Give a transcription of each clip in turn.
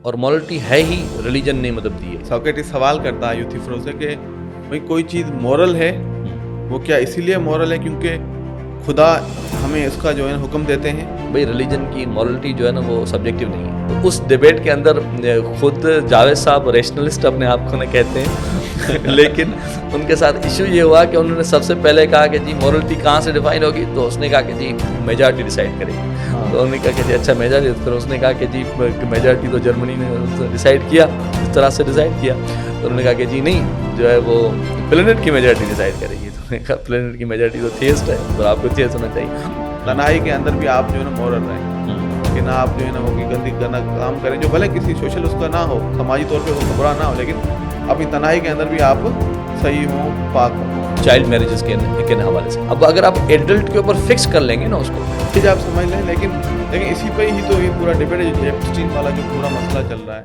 اور مورلٹی ہے ہی ریلیجن نے مطلب دی ہے. سوکریٹس سوال کرتا ہے یوتھیفرو سے کہ بھئی کوئی چیز مورل ہے وہ کیا اسی لیے مورل ہے کیونکہ خدا ہمیں اس کا جو ہے حکم دیتے ہیں. بھئی ریلیجن کی مورلٹی جو ہے نا وہ سبجیکٹیو نہیں ہے. تو اس ڈیبیٹ کے اندر خود جاوید صاحب ریشنلسٹ اپنے آپ کو کہتے ہیں لیکن ان کے ساتھ ایشو یہ ہوا کہ انہوں نے سب سے پہلے کہا کہ جی مورلٹی کہاں سے ڈیفائن ہوگی, تو اس نے کہا کہ جی میجارٹی ڈیسائیڈ کرے گی. تو انہوں نے کہا کہ جی اچھا میجارٹی, پھر اس نے کہا کہ جی میجارٹی تو جرمنی نے ڈیسائیڈ کیا, اس طرح سے ڈیسائیڈ کیا. تو انہوں نے کہا کہ جی نہیں, جو ہے وہ پلینٹ کی میجارٹی ڈیسائیڈ کرے گی. تو انہوں نے کہا پلینٹ کی میجارٹی تو تھیسٹ ہے, تو آپ کو تھیسٹ ہونا چاہیے. تنہائی کے اندر بھی آپ جو ہے نا مورل رہیں کہ نہ آپ جو ہے نا وہ گندی کرنا کام کریں جو بھلے کسی سوشل اس کا نہ ہو, سماجی طور پہ وہ برا نہ ہو, لیکن اپنی تنہائی کے اندر بھی آپ صحیح ہوں, پاک ہوں. چائلڈ میرجز کے حوالے سے اب اگر آپ ایڈلٹ کے اوپر فکس کر لیں گے نا اس کو, ٹھیک ہے آپ سمجھ لیں, لیکن اسی پہ ہی تو یہ پورا ڈیبیٹ ہے, جو ایپسٹین والا جو پورا مسئلہ چل رہا ہے.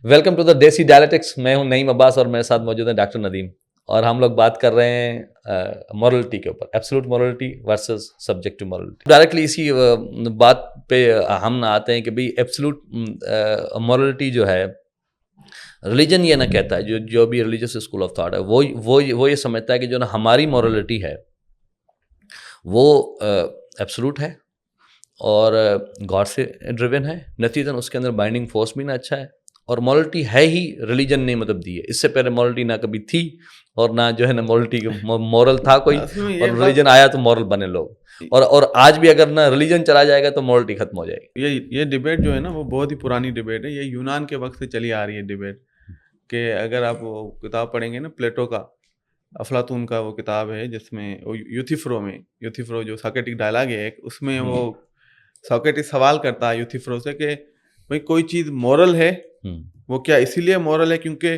ویلکم ٹو دا دیسی ڈائلیکٹکس. میں ہوں نعیم عباس اور میرے ساتھ موجود ہیں ڈاکٹر ندیم, اور ہم لوگ بات کر رہے ہیں مورلٹی کے اوپر, absolute morality versus subjective morality. Directly اسی بات پہ ہم آتے ہیں کہ بھئی ایبسولوٹ مورلٹی جو ہے, ریلیجن یہ نہ کہتا ہے, جو بھی ریلیجیس اسکول آف تھاٹ ہے وہ یہ سمجھتا ہے کہ جو نا ہماری مورلٹی ہے وہ ایبسولوٹ ہے اور گاڈ سے ڈریون ہے, نتیجتاً اس کے اندر بائنڈنگ فورس بھی نہ اچھا ہے, اور مورلٹی ہے ہی ریلیجن نے مطلب دی ہے. اس سے پہلے مورلٹی نہ کبھی تھی اور نہ جو ہے نا مورلٹی مورل تھا کوئی, اور ریلیجن آیا تو مورل بنے لوگ, اور آج بھی اگر نہ ریلیجن چلا جائے گا تو مورلٹی ختم ہو جائے گی. یہ ڈیبیٹ جو ہے نا وہ بہت ہی پرانی ڈیبیٹ ہے, یہ یونان کے وقت سے چلی آ رہی ہے ڈیبیٹ. کہ اگر آپ وہ کتاب پڑھیں گے نا پلیٹو کا, افلاطون کا وہ کتاب ہے جس میں یوتھیفرو جو ساکریٹک ڈائلاگ ہے ایک, اس میں وہ سوکریٹس سوال کرتا ہے یوتھیفرو سے کہ بھئی کوئی چیز مورل ہے وہ کیا اسی لیے مورل ہے کیونکہ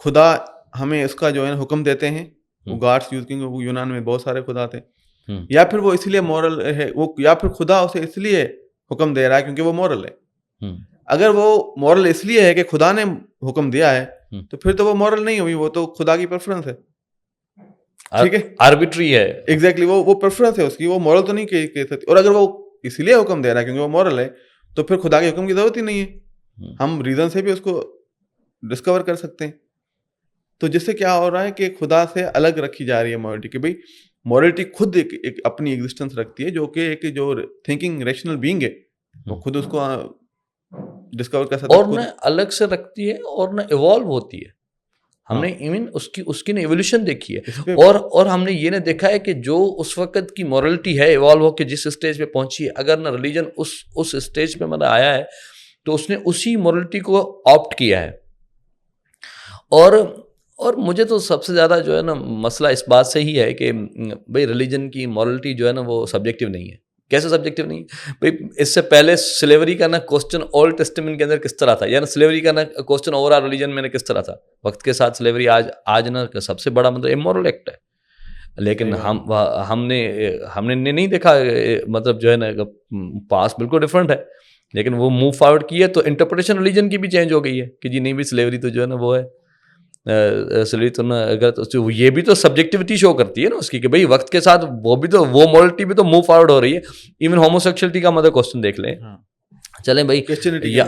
خدا ہمیں اس کا جو ہے حکم دیتے ہیں. وہ گاڈس یوز کیونکہ وہ یونان میں بہت سارے خدا تھے, یا پھر وہ اس لیے مورل ہے, وہ یا پھر خدا اسے اس لیے حکم دے رہا ہے کیونکہ وہ مورل ہے. اگر وہ مورل اس لیے ہے کہ خدا نے حکم دیا ہے تو پھر تو وہ مورل نہیں ہوئی, وہ تو خدا کی پریفرنس ہے. ٹھیک ہے, آربیٹری ہے. ایگزیکٹلی, وہ پریفرنس ہے اس کی, وہ مورل تو نہیں کہہ سکتی. اور اگر وہ اس لیے حکم دے رہا ہے کیونکہ وہ مورل ہے تو پھر خدا کے حکم کی ضرورت ہی نہیں ہے. ہم ریزن سے بھی اس کو ڈسکور کر سکتے ہیں. تو جس سے کیا ہو رہا ہے کہ خدا سے الگ رکھی جا رہی ہے مورلٹی, کہ بھئی مورلٹی خود ایک اپنی ایگزسٹنس رکھتی ہے, جو کہ ایک جو تھنکنگ ریشنل بینگ ہے وہ خود اس کو ڈسکور کر سکتا ہے, اور نہ الگ سے رکھتی ہے اور نہ ایوالو ہوتی ہے. ہم نے ایون اس کی ایولیوشن دیکھی ہے, اور ہم نے یہ نہ دیکھا ہے کہ جو اس وقت کی مورلٹی ہے ایوالو ہو کے جس اسٹیج پہ پہنچی ہے, اگر نہ ریلیجن اس اسٹیج پہ مطلب آیا ہے تو اس نے اسی مورلٹی کو آپٹ کیا ہے. اور مجھے تو سب سے زیادہ جو ہے نا مسئلہ اس بات سے ہی ہے کہ بھئی ریلیجن کی مورلٹی جو ہے نا وہ سبجیکٹیو نہیں ہے. کیسے سبجیکٹیو نہیں ہے بھئی؟ اس سے پہلے سلیوری کا نا کوسچن اولڈ ٹیسٹمنٹ کے اندر کس طرح تھا, یا نا سلیوری کا نا کوسچن اوور آل ریلیجن میں نے کس طرح تھا. وقت کے ساتھ سلیوری آج نا سب سے بڑا مطلب امورل ایکٹ ہے, لیکن ہم نے نہیں دیکھا, مطلب جو ہے نا پاس بالکل ڈفرینٹ ہے, لیکن وہ موو فارورڈ کی ہے تو انٹرپریٹیشن ریلیجن کی بھی چینج ہو گئی ہے کہ جی نہیں بھی سلیوری تو جو ہے نا وہ ہے سلیوری تو نا, اگر تو یہ بھی تو سبجیکٹیوٹی شو کرتی ہے نا اس کی کہ بھئی وقت کے ساتھ وہ مورلٹی بھی تو موو فارورڈ ہو رہی ہے. ایون ہوموسیکشولیٹی کا مطلب کوسچن دیکھ لیں, چلیں بھائی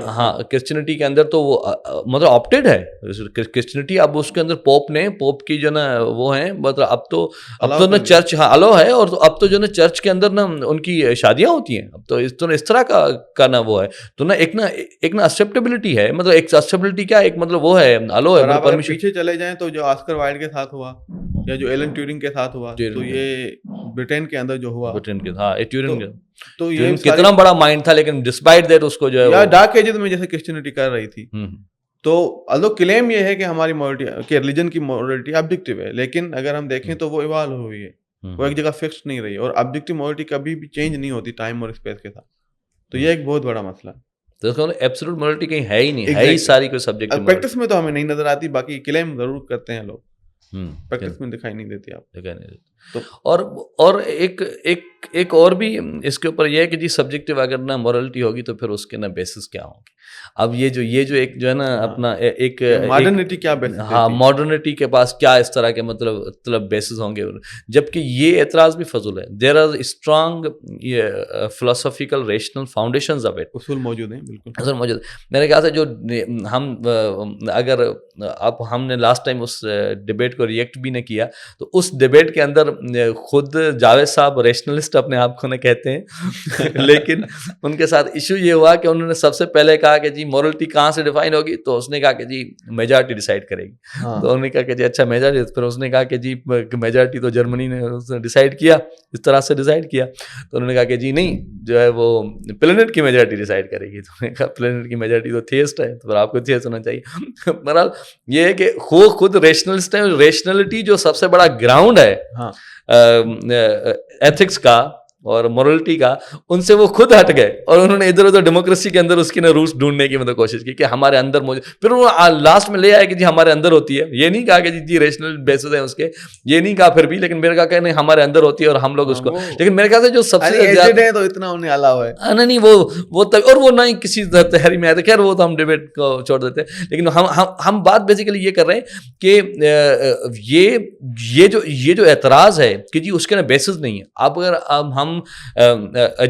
ہاں کرسچینٹی کے اندر تو وہ مطلب آپٹیڈ ہے کرسچینٹی. اب اس کے اندر پوپ کی جو نا وہ ہیں, مطلب اب تو نا چرچ الو ہے, اور اب تو جو نا چرچ کے اندر نا ان کی شادیاں ہوتی ہیں. اب تو اس طرح کا نا وہ ہے, تو نا ایک نا اسیپٹیبلٹی ہے, مطلب ایک اسیپٹیبلٹی کیا ایک مطلب وہ ہے الو ہے. پرمیشن پیچھے چلے جائیں تو جو آسکر وائلڈ کے ساتھ ہوا یا جو ایلن ٹیورنگ کے ساتھ ہوا, تو یہ برٹین کے اندر جو ہوا, برٹین کے ہاں ٹیورنگ تو یہ کتنا بڑا مائنڈ تھا, لیکن ڈسپائٹ دیٹ اس کو جو ہے یا ڈارک ایجز میں جیسے کرسچینٹی کر رہی تھی, تو الو کلیم یہ ہے کہ ہماری مورلٹی کہ ریلیجن کی مورلٹی آبجیکٹیو ہے, لیکن اگر ہم دیکھیں تو وہ ایوالو ہوئی ہے, وہ ایک جگہ فکسڈ نہیں رہی, اور آبجیکٹیو مورلٹی کبھی بھی چینج نہیں ہوتی ٹائم اور اسپیس کے ساتھ. تو یہ ایک بہت بڑا مسئلہ ہے. تو ایبسولوٹ مورلٹی کہیں ہے ہی نہیں, ہے ہی ساری کوئی سبجیکٹ. پریکٹس میں تو ہمیں نہیں نظر آتی, باقی کلیم ضرور کرتے ہیں لوگ, پریکٹس میں دکھائی نہیں دیتی آپ. اور ایک ایک اور بھی اس کے اوپر یہ ہے کہ جی سبجیکٹیو اگر نہ مورلٹی ہوگی تو پھر اس کے نہ بیسس کیا ہوں گے. اب یہ جو ایک جو ہے نا اپنا ایک ماڈرنٹی کیا بیسس ہاں ماڈرنٹی کے پاس کیا اس طرح کے مطلب بیسس ہوں گے, جبکہ یہ اعتراض بھی فضول ہے. There are strong philosophical rational foundations of it, اصول موجود ہیں, بالکل اصل موجود. میرے خیال سے جو ہم اگر اب ہم نے لاسٹ ٹائم اس ڈبیٹ کو ریئیکٹ بھی نہیں کیا تو اس ڈبیٹ کے اندر خود جاوید صاحب ریشنلسٹ اپنے آپ کو نہ کہتے ہیں لیکن ان کے ساتھ ایشو یہ ہوا کہ انہوں نے سب سے پہلے کہا کہ جی مورلٹی کہاں سے ڈیفائن ہوگی, تو اس نے کہا کہ جی میجارٹی ڈیسائیڈ کرے گی. تو انہوں نے کہا کہ جی اچھا میجارٹی, پھر اس نے کہا کہ جی میجارٹی تو جرمنی نے ڈیسائیڈ کیا, اس طرح سے ڈیسائیڈ کیا. تو انہوں نے کہا کہ جی نہیں, جو ہے وہ پلینٹ کی میجارٹی ڈیسائیڈ کرے گی. تو میں نے کہا پلینٹ کی میجارٹی تو تھیسٹ ہے, تو پھر آپ کو تھیسٹ ہونا چاہیے. بہرحال یہ ہے کہ خود ریشنلسٹ ہیں, ریشنلٹی جو سب سے بڑا گراؤنڈ ہے ایتھکس کا اور مورلٹی کا, ان سے وہ خود ہٹ گئے اور انہوں نے ادھر ادھر ڈیموکریسی کے اندر اس کی روٹس ڈھونڈنے کی کوشش کی کہ ہمارے اندر موجود, پھر وہ لاسٹ میں لے آئے کہ جی ہمارے اندر ہوتی ہے. یہ نہیں کہا کہ جی ریشنل بیسز ہیں اس کے, یہ نہیں کہا پھر بھی, لیکن میرے کہا کہ نہیں ہمارے اندر ہوتی ہے اور ہم لوگ اس کو. لیکن میرے خیال سے جو سب سے زیادہ ہے تو اتنا انہیں علاوہ ہے نہیں وہ اور وہ نہ ہی کسی تحریر میں آئے تھے. خیر وہ تو ہم ڈیبیٹ کو چھوڑ دیتے ہیں, لیکن ہم بات بیسیکلی یہ کر رہے ہیں کہ یہ جو اعتراض ہے کہ جی اس کے نا بیسز نہیں ہے. اب اگر ہم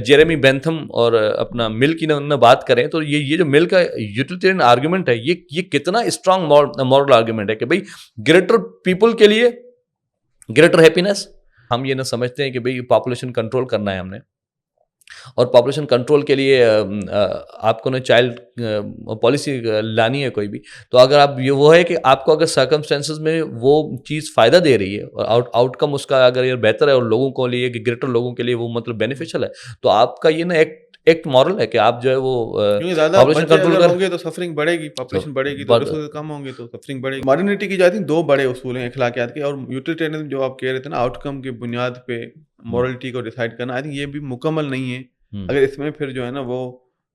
جیریمی بینتھم اور اپنا مل کی نہ بات کریں تو یہ جو مل کا یوٹیلیٹیرین آرگومنٹ ہے, یہ کتنا اسٹرانگ مورل آرگومنٹ ہے کہ بھائی گریٹر پیپل کے لیے گریٹر ہیپینس. ہم یہ نہ سمجھتے ہیں کہ بھائی پاپولیشن کنٹرول کرنا ہے ہم نے, اور پاپولیشن کنٹرول کے لیے آپ کو نا چائلڈ پالیسی لانی ہے کوئی بھی, تو اگر آپ یہ وہ ہے کہ آپ کو اگر سرکمسٹینسز میں وہ چیز فائدہ دے رہی ہے اور آؤٹ کم اس کا اگر یہ بہتر ہے اور لوگوں کو لیے کہ گریٹر لوگوں کے لیے وہ مطلب بینیفیشل ہے, تو آپ کا یہ نا ایکٹ مورل ہے کہ آپ جو ہے وہ پاپولیشن کنٹرول کریں گے تو سفرنگ بڑھے گی, پاپولیشن بڑھے گی تو ریسورسز کم ہوں گے تو سفرنگ بڑھے گی. ماڈرنٹی کی جو ہے دو بڑے اصول ہیں اخلاقیات کے, اور یوٹیلیٹیرینزم جو آپ کہہ رہے تھے نا آؤٹ کم کی بنیاد پہ مورلٹی کو ڈیسائیڈ کرنا, آئی تھنک یہ بھی مکمل نہیں ہے. اگر اس میں پھر جو ہے نا وہ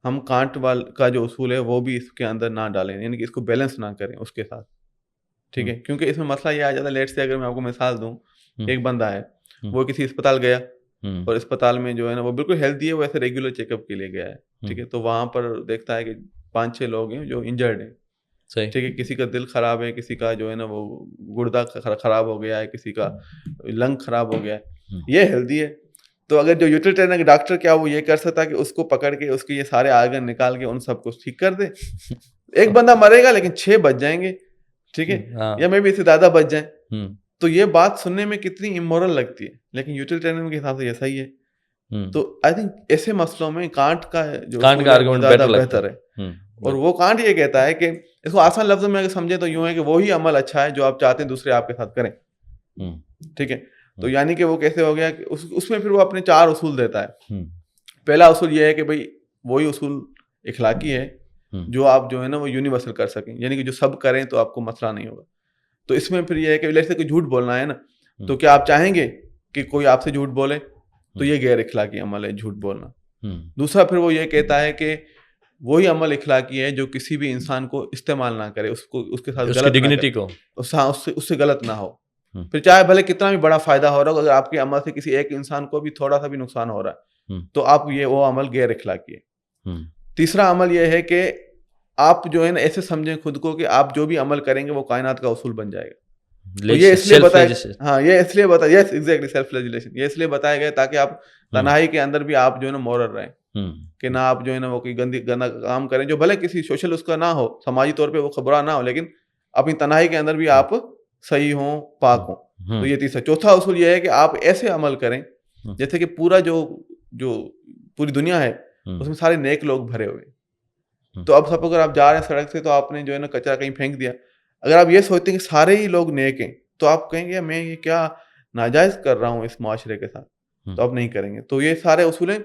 ہم کانٹ کا جو اصول ہے وہ بھی اس کے اندر نہ ڈالیں, یعنی کہ اس کو بیلنس نہ کریں اس کے ساتھ, ٹھیک ہے. کیونکہ اس میں مسئلہ یہ آ جاتا ہے, لیٹ سے اگر میں آپ کو مثال دوں, ایک بندہ ہے وہ کسی اسپتال گیا اور اسپتال میں جو ہے نا وہ بالکل ہیلدی ہے, وہ ایسے ریگولر چیک اپ کے لیے گیا ہے, ٹھیک ہے. تو وہاں پر دیکھتا ہے کہ 5-6 لوگ ہیں جو انجرڈ ہیں, ٹھیک ہے. کسی کا دل خراب ہے, کسی کا جو ہے نا وہ گردہ خراب ہو گیا ہے, کسی کا لنگ خراب ہو گیا ہے, یہ ہیلدی ہے. تو اگر جو یوٹیلیٹیرین کا ڈاکٹر کیا وہ یہ کر سکتا کہ اس کو پکڑ کے اس کے یہ سارے آرگن نکال کے ان سب کو ٹھیک کر دے. ایک بندہ مرے گا لیکن 6 بچ جائیں گے, ٹھیک ہے, یا میں بھی اس سے زیادہ بچ جائیں. تو یہ بات سننے میں کتنی امورل لگتی ہے, لیکن یوٹیلیٹیرین کے حساب سے یہ صحیح ہے. تو آئی تھنک ایسے مسئلوں میں کانٹ کا جو زیادہ بہتر ہے, اور وہ کانٹ یہ کہتا ہے کہ اس کو آسان لفظوں میں اگر سمجھیں تو یوں ہے کہ وہی عمل اچھا ہے جو آپ چاہتے ہیں دوسرے آپ کے ساتھ کریں, ٹھیک ہے. تو یعنی کہ وہ کیسے ہو گیا کہ اس میں پھر وہ اپنے 4 اصول دیتا ہے. پہلا اصول یہ ہے کہ بھائی وہی اصول اخلاقی ہے جو آپ جو ہے نا وہ یونیورسل کر سکیں, یعنی کہ جو سب کریں تو آپ کو مسئلہ نہیں ہوگا. تو اس میں پھر یہ ہے کہ جیسے کوئی جھوٹ بولنا ہے نا, تو کیا آپ چاہیں گے کہ کوئی آپ سے جھوٹ بولے؟ تو یہ غیر اخلاقی عمل ہے جھوٹ بولنا. دوسرا پھر وہ یہ کہتا ہے کہ وہی عمل اخلاقی ہے جو کسی بھی انسان کو استعمال نہ کرے, اس کے ساتھ غلط ڈگنیٹی کو اس سے غلط نہ ہو. پھر چاہے بھلے کتنا بھی بڑا فائدہ ہو رہا ہو, اگر آپ کے عمل سے کسی ایک انسان کو بھی تھوڑا سا بھی نقصان ہو رہا ہے تو آپ وہ عمل غیر اخلاقی ہے. تیسرا عمل یہ ہے کہ آپ جو ہے نا ایسے سمجھیں خود کو کہ آپ جو بھی عمل کریں گے وہ کائنات کا اصول بن جائے گا. یہ اس لیے بتایا, یہ اس لیے بتایا, یس ایگزیکٹلی سیلف فلیجلیشن, یہ اس لیے بتایا گیا تاکہ آپ تنہائی کے اندر بھی آپ جو ہے نا مورل رہیں, کہ نہ آپ جو ہے نا وہ کوئی گندا کام کریں جو بھلے کسی سوشل اس کا نہ ہو, سماجی طور پہ وہ خبرہ نہ ہو, لیکن اپنی تنہائی کے اندر بھی آپ صحیح ہوں, پاک ہوں. تو یہ تیسرا. چوتھا اصول یہ ہے کہ آپ ایسے عمل کریں جیسے کہ پورا جو پوری دنیا ہے اس میں سارے نیک لوگ بھرے ہوئے. تو اب سب اگر آپ جا رہے ہیں سڑک سے تو آپ نے جو ہے نا کچرا کہیں پھینک دیا, اگر آپ یہ سوچتے ہیں کہ سارے ہی لوگ نیک ہیں تو آپ کہیں گے میں یہ کیا ناجائز کر رہا ہوں اس معاشرے کے ساتھ, تو آپ نہیں کریں گے. تو یہ سارے اصول ہیں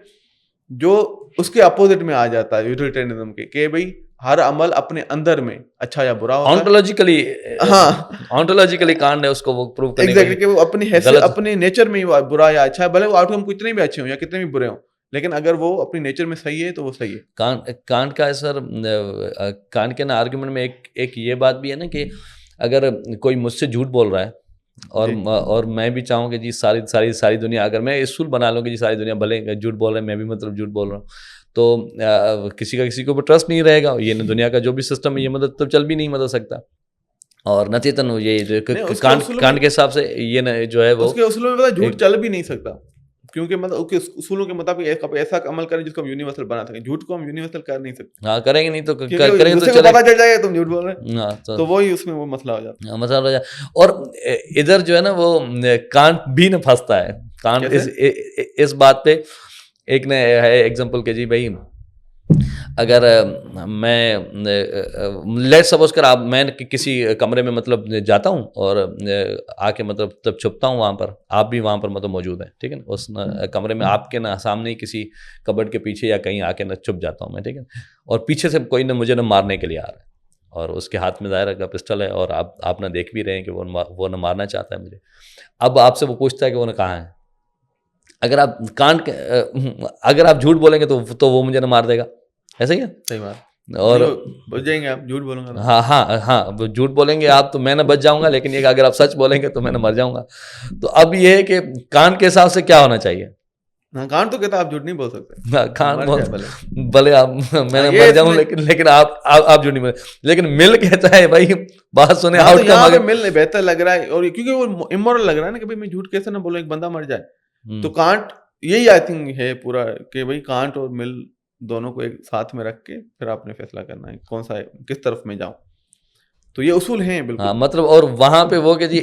جو اس کے اپوزٹ میں آ جاتا ہے یوٹیلیٹیرینزم کے, کہ بھائی ہر عمل اپنے اندر میں اچھا یا برا ہوتا ہے. آنٹولوجیکلی کانڈ ہے اس کو وہ پروو کرنے ایگزیکٹلی کہ وہ اپنی حیثیت اپنے نیچر میں ہی برا یا اچھا ہے, بھلے وہ آؤٹ کم کتنے بھی اچھے ہوں یا کتنے بھی برے ہوں, لیکن اگر وہ اپنی نیچر میں صحیح ہے تو وہ صحیح ہے. کانٹ کا سر, کانٹ کے نا آرگومنٹ میں ایک یہ بات بھی ہے نا کہ اگر کوئی مجھ سے جھوٹ بول رہا ہے اور میں بھی چاہوں کہ جی ساری دنیا، اگر میں اصول بنا لوں کہ جی ساری دنیا بھلے جھوٹ بول رہے ہیں، میں بھی مطلب جھوٹ بول رہا ہوں، تو کسی کا کسی کے اوپر ٹرسٹ نہیں رہے گا، یہ دنیا کا جو بھی سسٹم ہے یہ مطلب تو چل بھی نہیں سکتا. اور نتیجتاً یہ کانٹ کے حساب سے یہ جو ہے وہ اس کے اصولوں میں پتہ جھوٹ چل بھی نہیں سکتا، کیونکہ مطلب اس کے اصولوں کے مطابق آپ ایسا عمل کریں جس کو ہم یونیورسل بنا سکیں. جھوٹ کو ہم یونیورسل کر نہیں سکتے. ہاں کریں گے نہیں تو کریں گے تو پتہ چل جائے گا تم جھوٹ بول رہے ہیں. ہاں تو وہی اس میں وہ مسئلہ ہو جاتا ہے. مسئلہ ہو جائے. اور ادھر جو ہے نا وہ کانٹ بھی نہ پھنستا ہے. کانٹ اس بات پہ ایک نے ہے ایگزامپل کہ جی بھائی اگر میں لیٹ سپوز کر میں کسی کمرے میں مطلب جاتا ہوں اور آ کے مطلب تب چھپتا ہوں وہاں پر، آپ بھی وہاں پر مطلب موجود ہیں، ٹھیک ہے نا، اس کمرے میں آپ کے سامنے ہی کسی کبڈ کے پیچھے یا کہیں آ کے چھپ جاتا ہوں میں، ٹھیک ہے، اور پیچھے سے کوئی مجھے مارنے کے لیے آ رہا ہے اور اس کے ہاتھ میں ظاہر کا پسٹل ہے اور آپ نہ دیکھ بھی رہے ہیں کہ وہ مارنا چاہتا ہے مجھے. اب آپ سے وہ پوچھتا ہے کہ وہ کہاں ہے. اگر آپ جھوٹ بولیں گے تو وہ مجھے مار دے گا، ایسا ہی ہے. صحیح بات. اور بچ جائیں گے آپ جھوٹ بولوں گا. ہاں جھوٹ بولیں گے آپ تو میں نہ بچ جاؤں گا، لیکن اگر آپ سچ بولیں گے تو میں نہ مر جاؤں گا. تو اب یہ ہے کہ کانٹ کے حساب سے کیا ہونا چاہیے. کانٹ تو کہتا ہے آپ جھوٹ نہیں بول سکتے. کانٹ بھلے آپ میں نہ مر جاؤں لیکن آپ جھوٹ نہیں بولے. لیکن مل کہتا ہے بھائی بات سنیں آؤٹ کم. اگر مل بہتر لگ رہا ہے اور کیونکہ وہ امورل لگ رہا ہے نا کہ بھائی میں جھوٹ کیسے نہ بولوں ایک بندہ مر جائے. تو کانٹ یہی آئی تھنک ہے پورا کہ بھائی کانٹ اور مل دونوں کو ایک ساتھ میں رکھ کے پھر آپ نے فیصلہ کرنا ہے کون سا کس طرف میں جاؤں. تو یہ اصول ہیں بالکل. مطلب اور وہاں پہ وہ کہ جی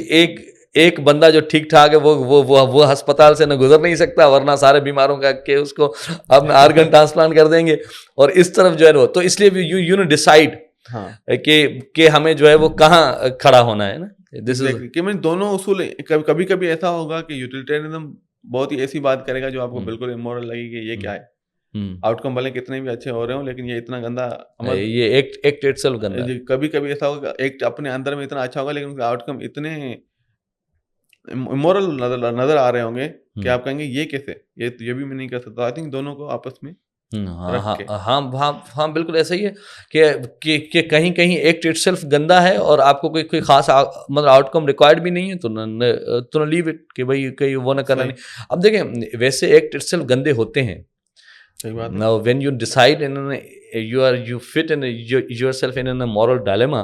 ایک بندہ جو ٹھیک ٹھاک ہے وہ ہسپتال سے نہ گزر نہیں سکتا، ورنہ سارے بیماروں کا کہ اس کو اپنا آرگن ٹرانسپلانٹ کر دیں گے. اور اس طرف جو ہے وہ تو اس لیے یو نو ڈیسائیڈ کہ ہمیں جو ہے وہ کہاں کھڑا ہونا ہے نا. کہ میں دونوں اصول کبھی کبھی ایسا ہوگا کہ یوٹیلیٹیرنزم بہت ہی ایسی بات کرے گا جو آپ کو بالکل امورل لگے کہ یہ کیا ہے. آؤٹ کم بھلے کتنے بھی اچھے ہو رہے ہوں لیکن یہ اتنا گندا عمل، یہ ایکٹ اٹسیلف گندا ہے. کبھی کبھی ایسا ہوگا ایک اپنے اندر میں اتنا اچھا ہوگا لیکن اس کے آؤٹ کم اتنے امورل نظر آ رہے ہوں گے کہ آپ کہیں گے یہ کیسے، یہ بھی میں نہیں کر سکتا. آئی تھنک دونوں کو آپس میں ہاں بالکل ایسا ہی ہے کہ کہیں ایکٹ اٹ سیلف گندا ہے اور آپ کو کوئی خاص مطلب آؤٹ کم ریکوائرڈ بھی نہیں ہے تو لیو اٹ کہ بھائی کہیں وہ نہ کرنا نہیں. اب دیکھیں ویسے ایکٹ اٹ سیلف گندے ہوتے ہیں. Now when you decide you fit in yourself in a moral dilemma,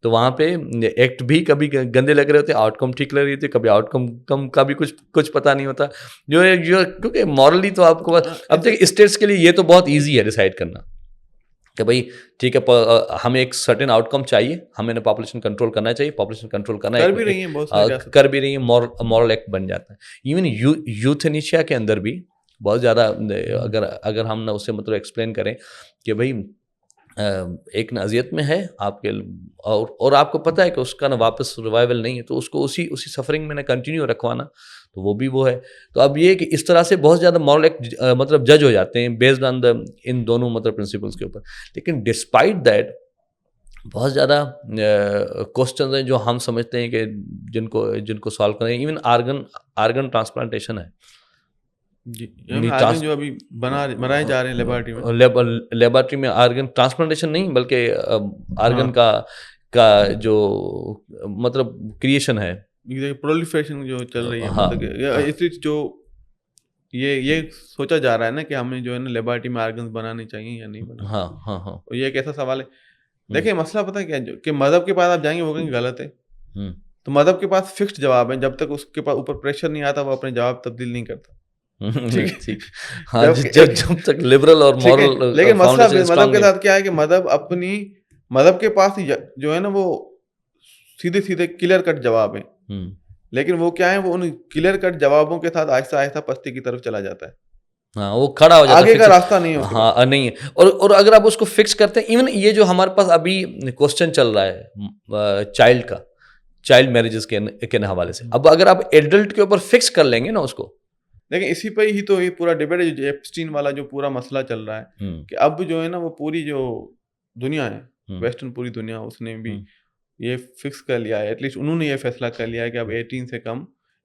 تو وہاں پہ ایکٹ بھی کبھی گندے لگ رہے ہوتے ہیں، آؤٹ کم ٹھیک لگ رہی ہوتی ہے، کبھی آؤٹ کم کا بھی کچھ پتہ نہیں ہوتا جو کیونکہ مورلی تو آپ کو اب دیکھیں اسٹیٹس کے لیے یہ تو بہت ایزی ہے ڈیسائیڈ کرنا کہ بھائی ٹھیک ہے ہمیں ایک سرٹن آؤٹ کم چاہیے، ہمیں پاپولیشن کنٹرول کرنا چاہیے، پاپولیشن کنٹرول کرنا کر بھی رہی ہیں مورل ایکٹ بن جاتا ہے. ایون یوتھنیشیا کے اندر بھی بہت زیادہ اگر ہم نہ اسے مطلب ایکسپلین کریں کہ بھائی ایک نہ اذیت میں ہے آپ کے اور آپ کو پتہ ہے کہ اس کا نہ واپس ریوائول نہیں ہے، تو اس کو اسی سفرنگ میں نہ کنٹینیو رکھوانا، تو وہ بھی وہ ہے. تو اب یہ کہ اس طرح سے بہت زیادہ مورل ایکٹ مطلب جج ہو جاتے ہیں بیسڈ آن ان دونوں مطلب پرنسپلس کے اوپر. لیکن ڈسپائٹ دیٹ بہت زیادہ کوسچنز ہیں جو ہم سمجھتے ہیں کہ جن کو سالو کریں. ایون آرگن ٹرانسپلانٹیشن ہے جو ابھی بنائے جا رہے ہیں لیبارٹری میں، آرگن ٹرانسپلانٹیشن نہیں بلکہ آرگن کا جو مطلب کریشن ہے، پرولیفریشن جو چل رہی ہے، اس جو یہ سوچا جا رہا ہے نا کہ ہمیں جو ہے نا لیبارٹری میں آرگنز بنانے چاہیے یا نہیں بنانے. ہاں یہ ایک ایسا سوال ہے. دیکھیں مسئلہ پتہ ہے کیا کہ مذہب کے پاس آپ جائیں گے وہ کہیں غلط ہے، تو مذہب کے پاس فکسڈ جواب ہے، جب تک اس کے پاس اوپر پریشر نہیں آتا وہ اپنے جواب تبدیل نہیں کرتا. جب تک لبرل اور مورل. لیکن مسئلہ مذہب کے ساتھ کیا ہے کہ مذہب کے پاس جو ہے نا وہ سیدھے کلیئر کٹ جواب ہیں، لیکن وہ کیا ہے وہ ان کلیئر کٹ جوابوں کے ساتھ آہستہ آہستہ پستی کی طرف چلا جاتا ہے. وہ کھڑا ہو جاتا ہے، آگے کا راستہ نہیں ہوتا. ہاں نہیں ہے. اور اگر آپ اس کو فکس کرتے ہیں، ایون یہ جو ہمارے پاس ابھی کوسچن چل رہا ہے چائلڈ میرجز کے حوالے سے، اب اگر آپ ایڈلٹ کے اوپر فکس کر لیں گے نا اس کو، لیکن اسی پہ ہی تو یہ پورا ڈیبیٹ ہے جو ایپسٹین والا جو پورا مسئلہ چل رہا ہے کہ اب جو ہے نا وہ پوری جو دنیا ہے ویسٹرن پوری دنیا اس نے بھی یہ فکس کر لیا ہے، ایٹ لیسٹ انہوں نے یہ فیصلہ کر لیا ہے کہ اب 18 سے کم